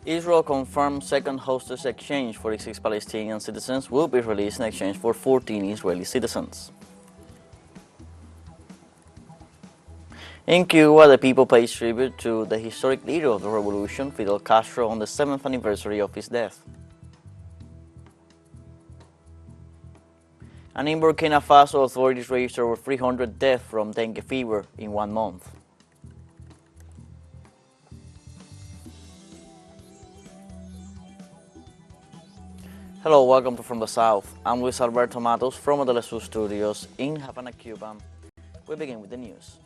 Israel confirmed second hostage exchange. 46 Palestinian citizens will be released in exchange for 14 Israeli citizens. In Cuba, the people pays tribute to the historic leader of the revolution, Fidel Castro, on the 7th anniversary of his death. And in Burkina Faso, authorities registered over 300 deaths from dengue fever in 1 month. Hello, welcome to From the South. I'm Luis Alberto Matos from the teleSUR studios in Havana, Cuba. We begin with the news.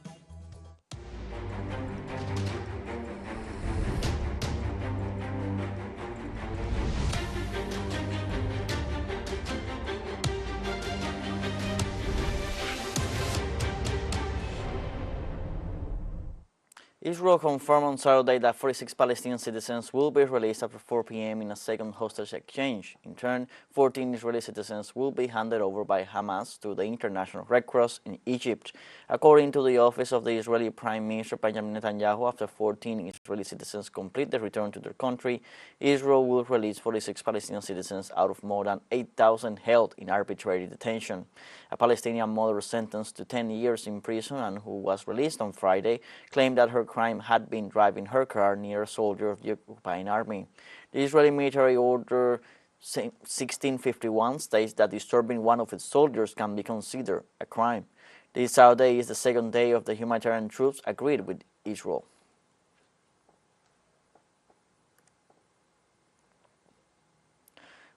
Israel confirmed on Saturday that 46 Palestinian citizens will be released after 4 p.m. in a second hostage exchange. In turn, 14 Israeli citizens will be handed over by Hamas to the International Red Cross in Egypt. According to the office of the Israeli Prime Minister Benjamin Netanyahu, after 14 Israeli citizens complete their return to their country, Israel will release 46 Palestinian citizens out of more than 8,000 held in arbitrary detention. A Palestinian mother sentenced to 10 years in prison and who was released on Friday claimed that her crime had been driving her car near a soldier of the occupying army. The Israeli military order 1651 states that disturbing one of its soldiers can be considered a crime. This Saturday is the second day of the humanitarian truce agreed with Israel.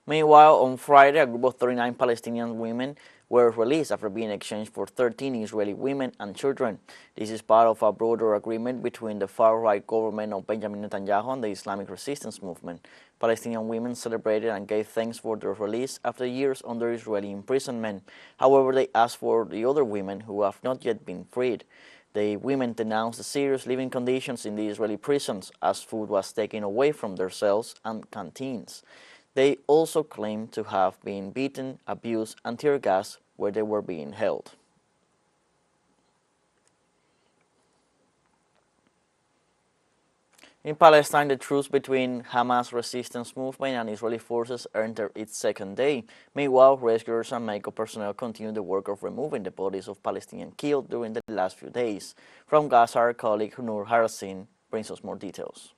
Meanwhile, on Friday, a group of 39 Palestinian women were released after being exchanged for 13 Israeli women and children. This is part of a broader agreement between the far-right government of Benjamin Netanyahu and the Islamic resistance movement. Palestinian women celebrated and gave thanks for their release after years under Israeli imprisonment. However, they asked for the other women who have not yet been freed. The women denounced the serious living conditions in the Israeli prisons as food was taken away from their cells and canteens. They also claimed to have been beaten, abused, and tear gassed where they were being held. In Palestine, the truce between Hamas resistance movement and Israeli forces entered its second day. Meanwhile, rescuers and medical personnel continue the work of removing the bodies of Palestinians killed during the last few days. From Gaza, our colleague Nur Harasin brings us more details.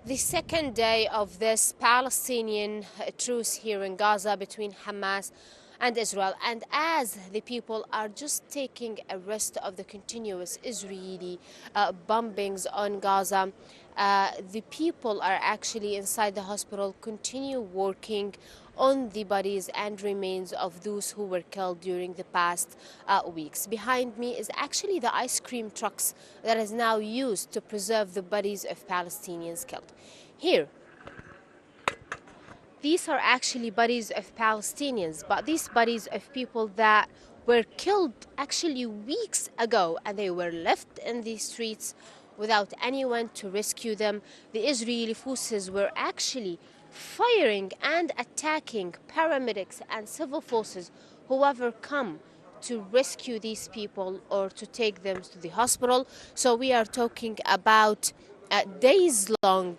The second day of this Palestinian truce here in Gaza between Hamas and Israel, and as the people are just taking a rest of the continuous Israeli bombings on Gaza, the people are actually inside the hospital continue working on the bodies and remains of those who were killed during the past weeks. Behind me is actually the ice cream trucks that is now used to preserve the bodies of Palestinians killed. Here, these are actually bodies of Palestinians, but these bodies of people that were killed actually weeks ago, and they were left in the streets without anyone to rescue them. The Israeli forces were actually firing and attacking paramedics and civil forces, whoever come to rescue these people or to take them to the hospital. So we are talking about days-long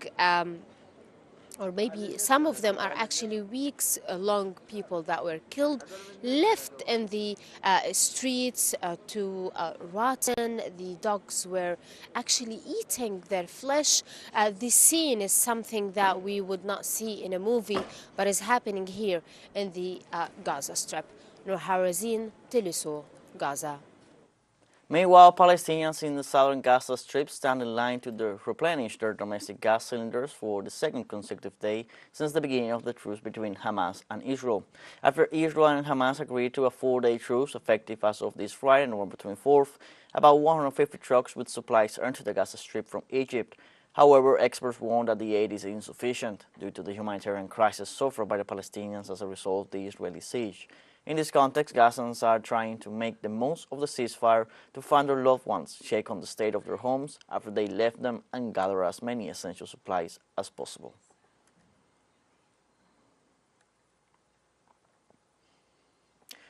or maybe some of them are actually weeks-long people that were killed, left in the streets to rotten. The dogs were actually eating their flesh. The scene is something that we would not see in a movie, but is happening here in the Gaza Strip. Nur Harazin, teleSUR, Gaza. Meanwhile, Palestinians in the southern Gaza Strip stand in line to replenish their domestic gas cylinders for the second consecutive day since the beginning of the truce between Hamas and Israel. After Israel and Hamas agreed to a 4-day truce effective as of this Friday, November 24th, about 150 trucks with supplies entered the Gaza Strip from Egypt. However, experts warn that the aid is insufficient due to the humanitarian crisis suffered by the Palestinians as a result of the Israeli siege. In this context, Gazans are trying to make the most of the ceasefire to find their loved ones, check on the state of their homes after they left them, and gather as many essential supplies as possible.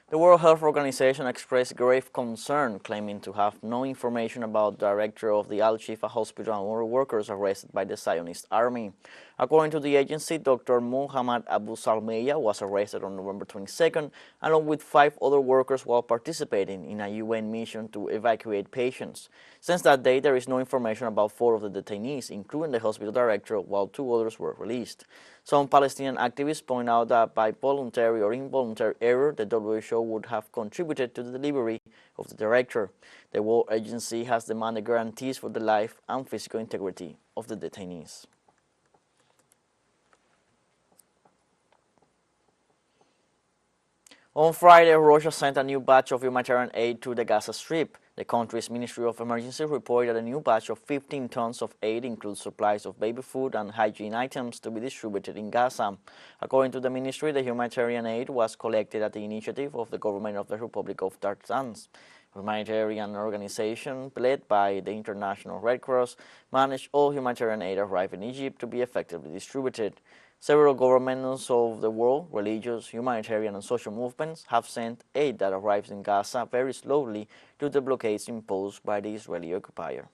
The World Health Organization expressed grave concern, claiming to have no information about the director of the Al-Shifa Hospital and other workers arrested by the Zionist army. According to the agency, Dr. Muhammad Abu Salmeya was arrested on November 22nd, along with 5 other workers while participating in a UN mission to evacuate patients. Since that day, there is no information about 4 of the detainees, including the hospital director, while 2 others were released. Some Palestinian activists point out that by voluntary or involuntary error, the WHO would have contributed to the delivery of the director. The World Agency has demanded guarantees for the life and physical integrity of the detainees. On Friday, Russia sent a new batch of humanitarian aid to the Gaza Strip. The country's Ministry of Emergency reported that a new batch of 15 tons of aid includes supplies of baby food and hygiene items to be distributed in Gaza. According to the ministry, the humanitarian aid was collected at the initiative of the government of the Republic of Tartans. A humanitarian organization led by the International Red Cross managed all humanitarian aid arrive in Egypt to be effectively distributed. Several governments of the world, religious, humanitarian and social movements have sent aid that arrives in Gaza very slowly due to the blockades imposed by the Israeli occupier.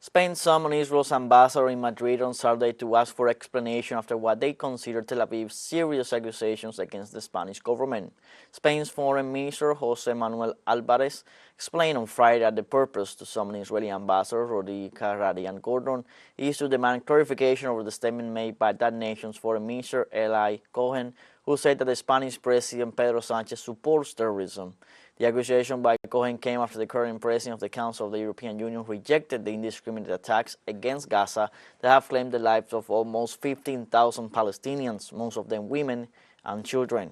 Spain summoned Israel's ambassador in Madrid on Saturday to ask for explanation after what they consider Tel Aviv's serious accusations against the Spanish government. Spain's Foreign Minister José Manuel Álvarez explained on Friday that the purpose to summon Israeli Ambassador Rodi Karadian Gordon is to demand clarification over the statement made by that nation's Foreign Minister Eli Cohen, who said that the Spanish President Pedro Sánchez supports terrorism. The accusation by Cohen came after the current president of the Council of the European Union rejected the indiscriminate attacks against Gaza that have claimed the lives of almost 15,000 Palestinians, most of them women and children.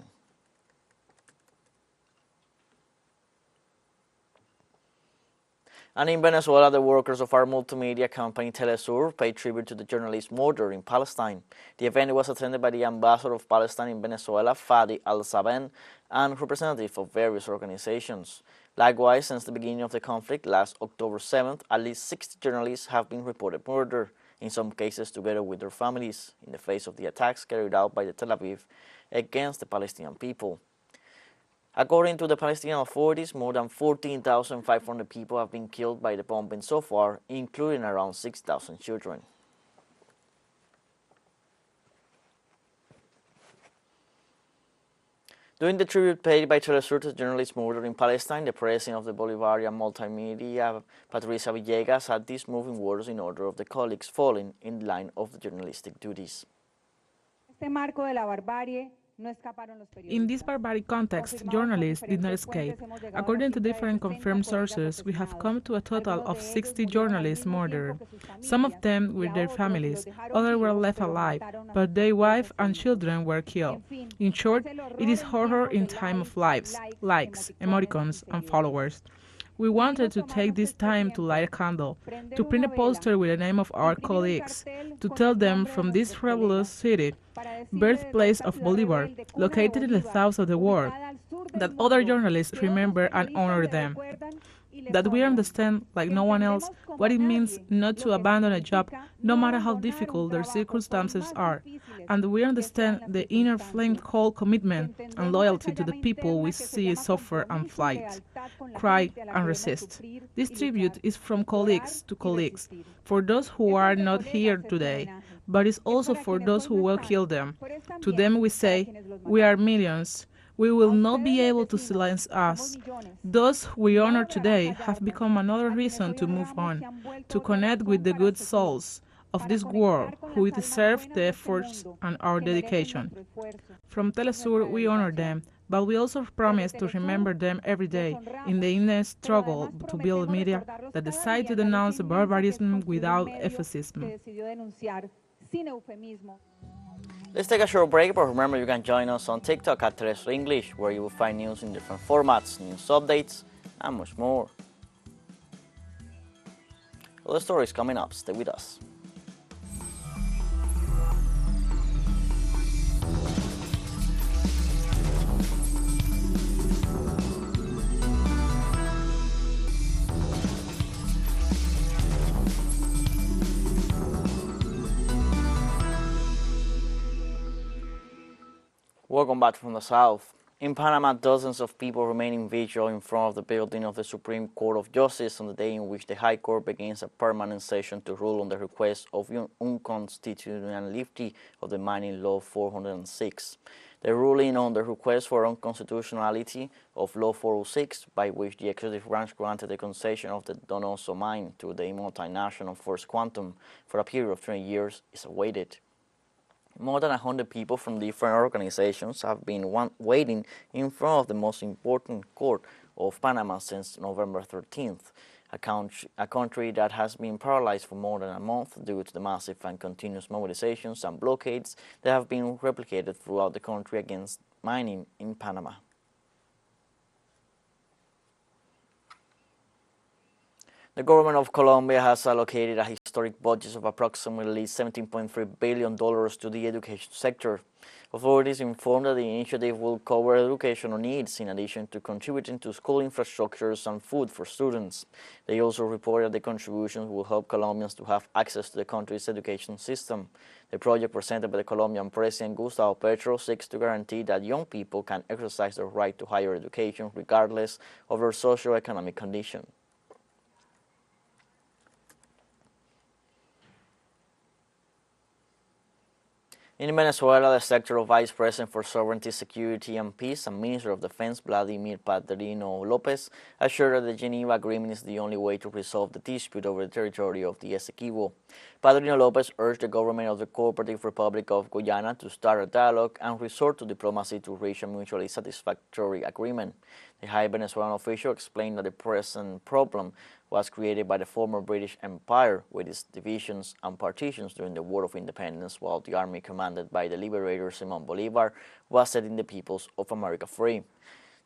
And in Venezuela, the workers of our multimedia company teleSUR paid tribute to the journalist murdered in Palestine. The event was attended by the ambassador of Palestine in Venezuela, Fadi Al-Saben, and representatives of various organizations. Likewise, since the beginning of the conflict last October 7th, at least 60 journalists have been reported murdered, in some cases together with their families, in the face of the attacks carried out by the Tel Aviv against the Palestinian people. According to the Palestinian authorities, more than 14,500 people have been killed by the bombing so far, including around 6,000 children. During the tribute paid by teleSUR to journalists murdered in Palestine, the president of the Bolivarian Multimedia, Patricia Villegas, had these moving words in order of the colleagues falling in line of the journalistic duties. In this barbaric context, journalists did not escape. According to different confirmed sources, we have come to a total of 60 journalists murdered. Some of them with their families, others were left alive, but their wives and children were killed. In short, it is horror in time of lives, likes, emoticons, and followers. We wanted to take this time to light a candle, to print a poster with the name of our colleagues, to tell them from this fabulous city, birthplace of Bolivar, located in the south of the world, that other journalists remember and honor them. That we understand, like no one else, what it means not to abandon a job, no matter how difficult their circumstances are. And we understand the inner flame-cold commitment and loyalty to the people we see suffer and fight, cry and resist. This tribute is from colleagues to colleagues, for those who are not here today, but it's also for those who will kill them. To them we say, we are millions. We will not be able to silence us. Those we honor today have become another reason to move on, to connect with the good souls of this world who deserve the efforts and our dedication. From teleSUR, we honor them, but we also promise to remember them every day in the endless struggle to build media that decide to denounce barbarism without euphemism. Let's take a short break, but remember you can join us on TikTok at teleSUR English, where you will find news in different formats, news updates, and much more. Other stories coming up. Stay with us. Welcome back from the south. In Panama, dozens of people remain in vigil in front of the building of the Supreme Court of Justice on the day in which the High Court begins a permanent session to rule on the request of unconstitutionality of the mining law 406. The ruling on the request for unconstitutionality of Law 406, by which the executive branch granted the concession of the Donoso mine to the multinational First Quantum for a period of 20 years, is awaited. More than 100 people from different organizations have been waiting in front of the most important court of Panama since November 13th, a country that has been paralyzed for more than a month due to the massive and continuous mobilizations and blockades that have been replicated throughout the country against mining in Panama. The government of Colombia has allocated a historic budget of approximately $17.3 billion to the education sector. Authorities informed that the initiative will cover educational needs in addition to contributing to school infrastructures and food for students. They also reported the contributions will help Colombians to have access to the country's education system. The project presented by the Colombian President Gustavo Petro seeks to guarantee that young people can exercise their right to higher education regardless of their socio-economic condition. In Venezuela, the Secretary of Vice President for Sovereignty, Security and Peace and Minister of Defense Vladimir Padrino Lopez assured that the Geneva Agreement is the only way to resolve the dispute over the territory of the Essequibo. Padrino Lopez urged the government of the Cooperative Republic of Guyana to start a dialogue and resort to diplomacy to reach a mutually satisfactory agreement. The high Venezuelan official explained that the present problem was created by the former British Empire with its divisions and partitions during the War of Independence, while the army commanded by the liberator Simon Bolivar was setting the peoples of America free.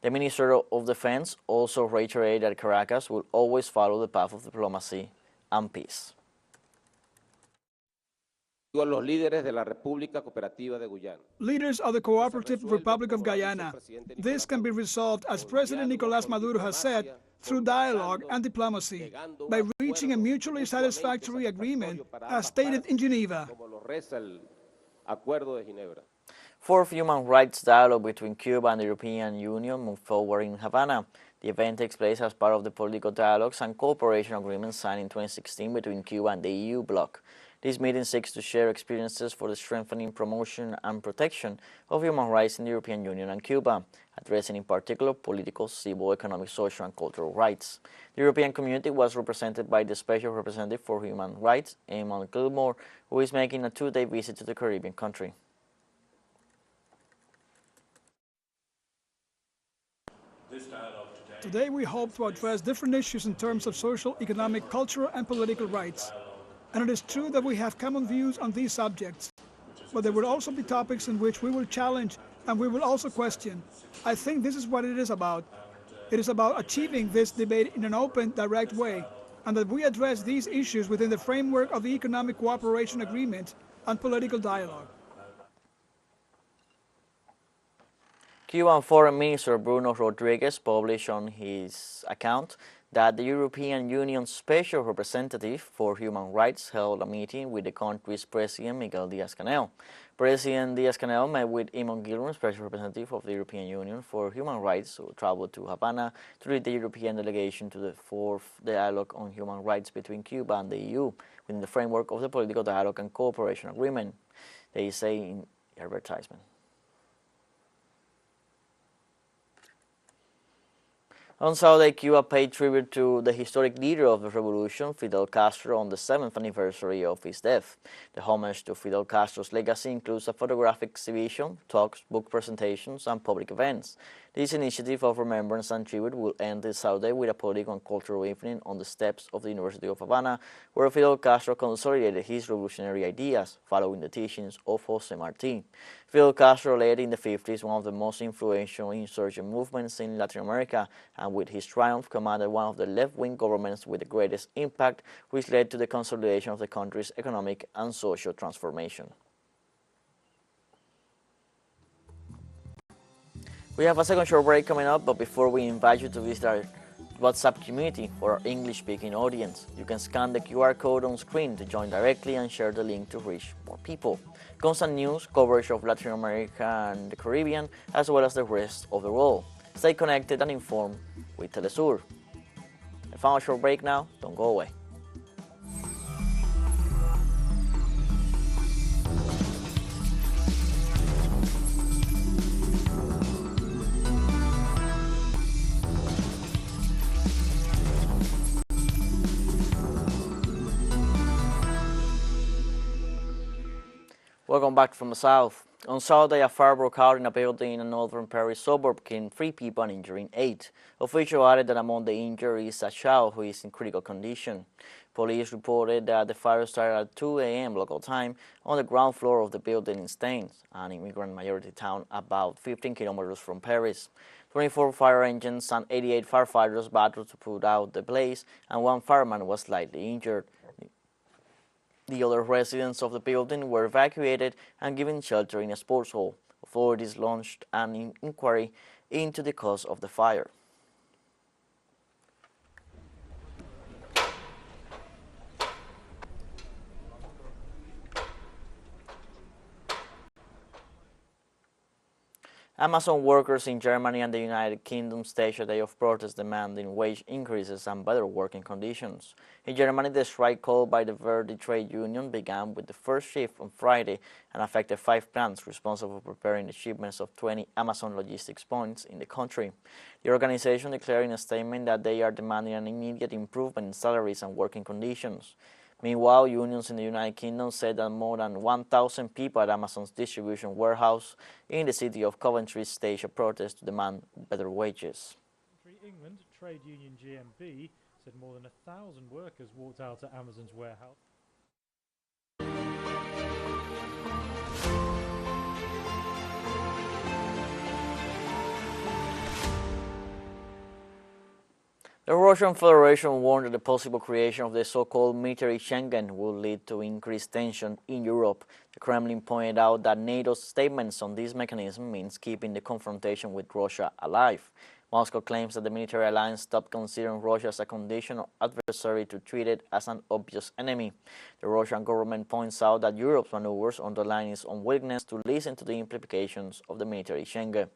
The Minister of Defense also reiterated that Caracas will always follow the path of diplomacy and peace. Leaders of the Cooperative Republic of Guyana. This can be resolved, as President Nicolás Maduro has said, through dialogue and diplomacy, by reaching a mutually satisfactory agreement, as stated in Geneva. Fourth human rights dialogue between Cuba and the European Union moved forward in Havana. The event takes place as part of the political dialogues and cooperation agreement signed in 2016 between Cuba and the EU bloc. This meeting seeks to share experiences for the strengthening, promotion and protection of human rights in the European Union and Cuba, addressing in particular political, civil, economic, social and cultural rights. The European community was represented by the Special Representative for Human Rights, Eamon Gilmore, who is making a two-day visit to the Caribbean country. Today we hope to address different issues in terms of social, economic, cultural and political rights. And it is true that we have common views on these subjects. But there will also be topics in which we will challenge and we will also question. I think this is what it is about. It is about achieving this debate in an open, direct way, and that we address these issues within the framework of the Economic Cooperation Agreement and political dialogue. Cuban Foreign Minister Bruno Rodriguez published on his account that the European Union's Special Representative for Human Rights held a meeting with the country's President Miguel Díaz-Canel. President Díaz-Canel met with Eamon Gilmore, Special Representative of the European Union for Human Rights, who traveled to Havana to lead the European delegation to the fourth dialogue on human rights between Cuba and the EU within the framework of the Political Dialogue and Cooperation Agreement, they say in the advertisement. On Saturday, Cuba paid tribute to the historic leader of the revolution, Fidel Castro, on the 7th anniversary of his death. The homage to Fidel Castro's legacy includes a photographic exhibition, talks, book presentations, and public events. This initiative of remembrance and tribute will end this Saturday with a political and cultural evening on the steps of the University of Havana, where Fidel Castro consolidated his revolutionary ideas, following the teachings of José Martí. Fidel Castro led in the 50s one of the most influential insurgent movements in Latin America, and with his triumph commanded one of the left-wing governments with the greatest impact, which led to the consolidation of the country's economic and social transformation. We have a second short break coming up, but before we invite you to visit our WhatsApp community for our English-speaking audience. You can scan the QR code on screen to join directly and share the link to reach more people. Constant news, coverage of Latin America and the Caribbean, as well as the rest of the world. Stay connected and informed with teleSUR. I found a short break now, don't go away. Welcome back from the south. On Saturday, a fire broke out in a building in a northern Paris suburb, killing 3 people and injuring 8. Officials added that among the injured is a child who is in critical condition. Police reported that the fire started at 2 a.m. local time on the ground floor of the building in Staines, an immigrant majority town about 15 kilometers from Paris. 24 fire engines and 88 firefighters battled to put out the blaze, and 1 fireman was slightly injured. The other residents of the building were evacuated and given shelter in a sports hall. Authorities launched an inquiry into the cause of the fire. Amazon workers in Germany and the United Kingdom staged a day of protest demanding wage increases and better working conditions. In Germany, the strike called by the Verdi trade union began with the first shift on Friday and affected 5 plants responsible for preparing the shipments of 20 Amazon logistics points in the country. The organization declared in a statement that they are demanding an immediate improvement in salaries and working conditions. Meanwhile, unions in the United Kingdom said that more than 1,000 people at Amazon's distribution warehouse in the city of Coventry staged a protest to demand better wages. England trade union GMB said more than 1,000 workers walked out at Amazon's warehouse. The Russian Federation warned that the possible creation of the so-called military Schengen will lead to increased tension in Europe. The Kremlin pointed out that NATO's statements on this mechanism means keeping the confrontation with Russia alive. Moscow claims that the military alliance stopped considering Russia as a conditional adversary to treat it as an obvious enemy. The Russian government points out that Europe's maneuvers underline its unwillingness to listen to the implications of the military Schengen.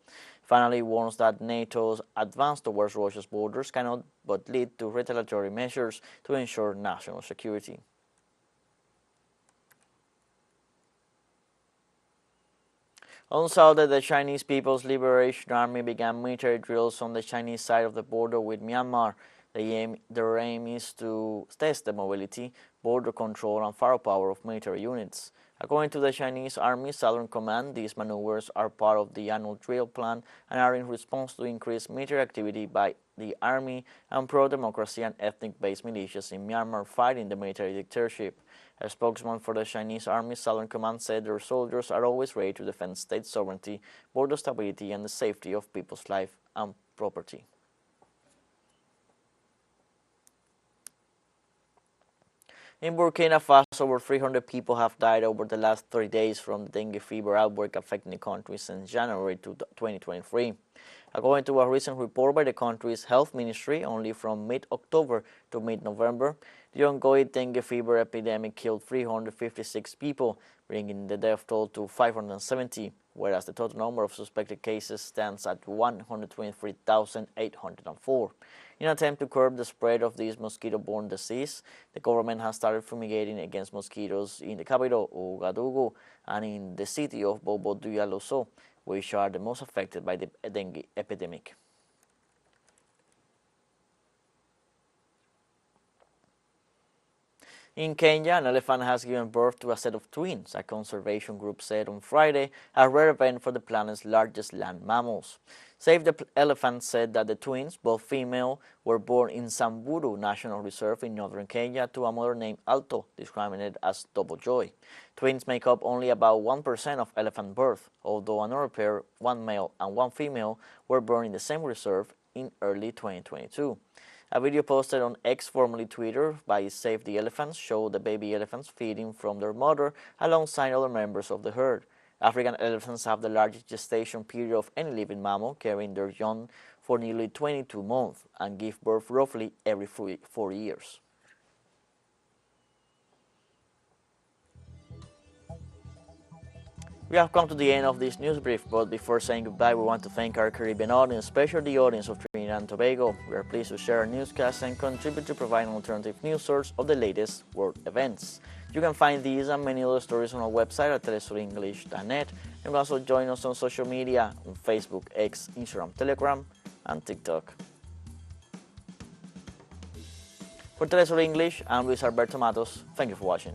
Finally, warns that NATO's advance towards Russia's borders cannot but lead to retaliatory measures to ensure national security. On Saturday, the Chinese People's Liberation Army began military drills on the Chinese side of the border with Myanmar. Their aim is to test the mobility, border control, and firepower of military units. According to the Chinese Army Southern Command, these maneuvers are part of the annual drill plan and are in response to increased military activity by the army and pro-democracy and ethnic-based militias in Myanmar fighting the military dictatorship. A spokesman for the Chinese Army Southern Command said their soldiers are always ready to defend state sovereignty, border stability, and the safety of people's life and property. In Burkina Faso, over 300 people have died over the last 30 days from the dengue fever outbreak affecting the country since January 2023. According to a recent report by the country's health ministry, only from mid-October to mid-November, the ongoing dengue fever epidemic killed 356 people, bringing the death toll to 570, whereas the total number of suspected cases stands at 123,804. In an attempt to curb the spread of this mosquito-borne disease, the government has started fumigating against mosquitoes in the capital, Ouagadougou, and in the city of Bobo-Dioulasso, which are the most affected by the dengue epidemic. In Kenya, an elephant has given birth to a set of twins, a conservation group said on Friday, a rare event for the planet's largest land mammals. Save the Elephant said that the twins, both female, were born in Samburu National Reserve in northern Kenya to a mother named Alto, describing it as double joy. Twins make up only about 1% of elephant birth, although another pair, one male and one female, were born in the same reserve in early 2022. A video posted on X, formerly Twitter, by Save the Elephants showed the baby elephants feeding from their mother alongside other members of the herd. African elephants have the largest gestation period of any living mammal, carrying their young for nearly 22 months and give birth roughly every 4 years. We have come to the end of this news brief, but before saying goodbye, we want to thank our Caribbean audience, especially the audience of Trinidad and Tobago. We are pleased to share our newscasts and contribute to provide an alternative news source of the latest world events. You can find these and many other stories on our website at telesurenglish.net, and you can also join us on social media on Facebook, X, Instagram, Telegram, and TikTok. For telesur English, I'm Luis Alberto Matos. Thank you for watching.